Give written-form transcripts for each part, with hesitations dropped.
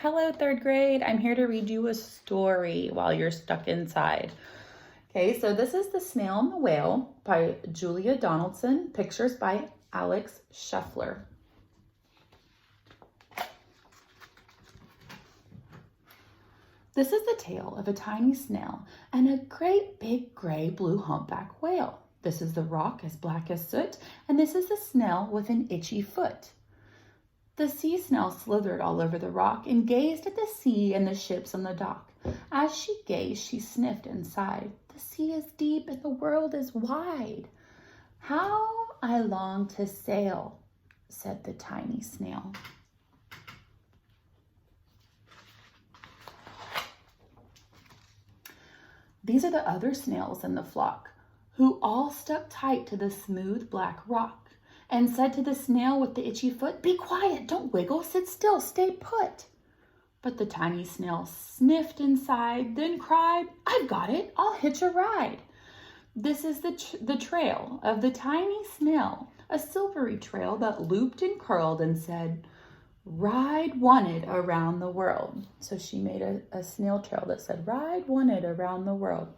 Hello, third grade. I'm here to read you a story while you're stuck inside. Okay, so this is The Snail and the Whale by Julia Donaldson, pictures by Alex Scheffler. This is the tale of a tiny snail and a great big gray blue humpback whale. This is the rock as black as soot, and this is the snail with an itchy foot. The sea snail slithered all over the rock and gazed at the sea and the ships on the dock. As she gazed, she sniffed and sighed. The sea is deep and the world is wide. How I long to sail, said the tiny snail. These are the other snails in the flock, who all stuck tight to the smooth black rock, and said to the snail with the itchy foot, "Be quiet, don't wiggle, sit still, stay put." But the tiny snail sniffed and sighed, then cried, "I've got it, I'll hitch a ride." This is the trail of the tiny snail, a silvery trail that looped and curled and said, "Ride wanted around the world." So she made a snail trail that said, "Ride wanted around the world."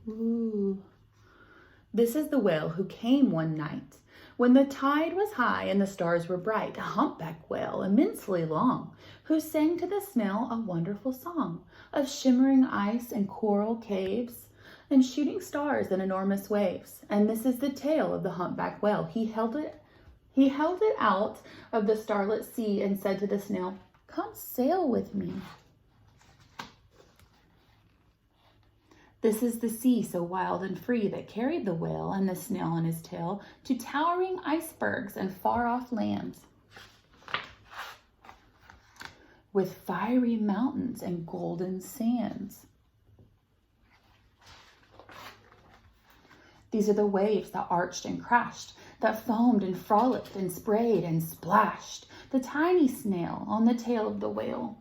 Ooh. This is the whale who came one night when the tide was high and the stars were bright, a humpback whale immensely long, who sang to the snail a wonderful song of shimmering ice and coral caves and shooting stars and enormous waves. And this is the tale of the humpback whale. He held it out of the starlit sea and said to the snail, "Come sail with me." This is the sea so wild and free that carried the whale and the snail on his tail to towering icebergs and far-off lands, with fiery mountains and golden sands. These are the waves that arched and crashed, that foamed and frolicked and sprayed and splashed the tiny snail on the tail of the whale.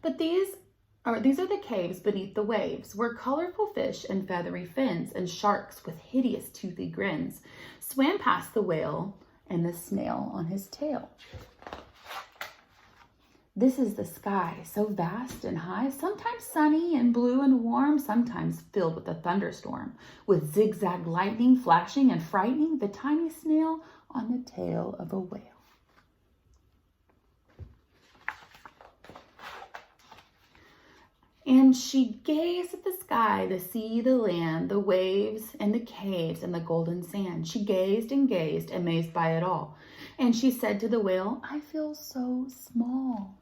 But these are the caves beneath the waves, where colorful fish and feathery fins and sharks with hideous toothy grins swam past the whale and the snail on his tail. This is the sky, so vast and high, sometimes sunny and blue and warm, sometimes filled with a thunderstorm, with zigzag lightning flashing and frightening the tiny snail on the tail of a whale. And she gazed at the sky, the sea, the land, the waves, and the caves, and the golden sand. She gazed and gazed, amazed by it all. And she said to the whale, "I feel so small."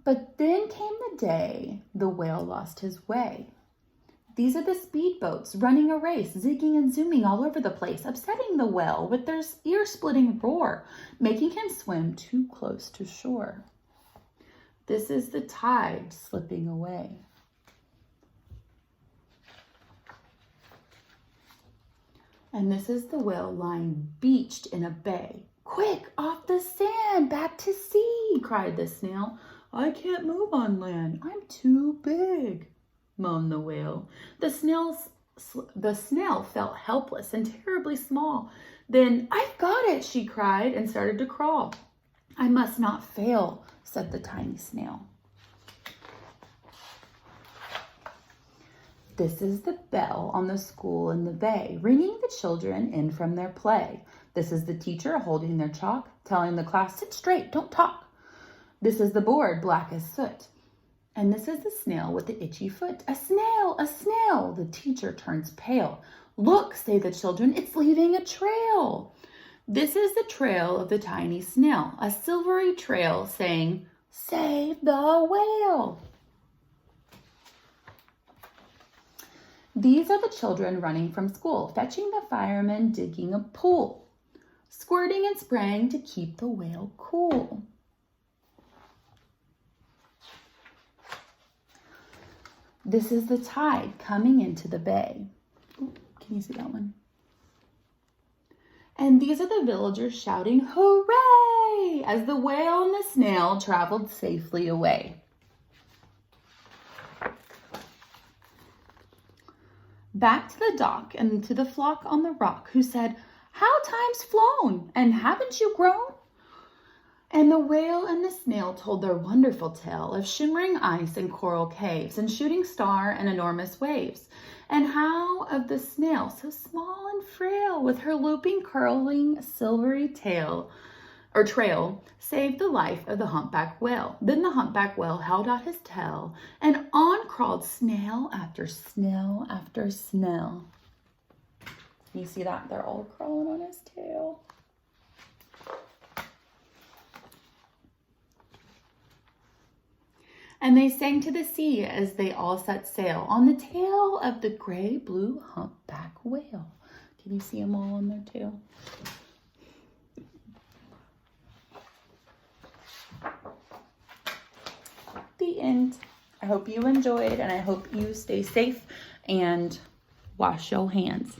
But then came the day the whale lost his way. These are the speedboats running a race, zigging and zooming all over the place, upsetting the whale with their ear-splitting roar, making him swim too close to shore. This is the tide slipping away. And this is the whale lying beached in a bay. "Quick, off the sand, back to sea," cried the snail. "I can't move on land, I'm too big," moaned the whale. The snail felt helpless and terribly small. Then, "I've got it," she cried and started to crawl. "I must not fail," said the tiny snail. This is the bell on the school in the bay, ringing the children in from their play. This is the teacher holding their chalk, telling the class, "Sit straight, don't talk." This is the board, black as soot. And this is the snail with the itchy foot. "A snail, a snail!" The teacher turns pale. "Look," say the children, "it's leaving a trail." This is the trail of the tiny snail, a silvery trail saying, "Save the whale." These are the children running from school, fetching the firemen, digging a pool, squirting and spraying to keep the whale cool. This is the tide coming into the bay. Ooh, can you see that one? And these are the villagers shouting, "Hooray!" as the whale and the snail traveled safely away. back to the dock and to the flock on the rock, who said, "How time's flown, and haven't you grown?" And the whale and the snail told their wonderful tale of shimmering ice and coral caves, and shooting star and enormous waves, and how of the snail, so small and frail, with her looping, curling, silvery tail, or trail, saved the life of the humpback whale. Then the humpback whale held out his tail, and on crawled snail after snail after snail. You see that? They're all crawling on his tail. And they sang to the sea as they all set sail on the tail of the gray-blue humpback whale. Can you see them all on their tail? The end. I hope you enjoyed, and I hope you stay safe and wash your hands.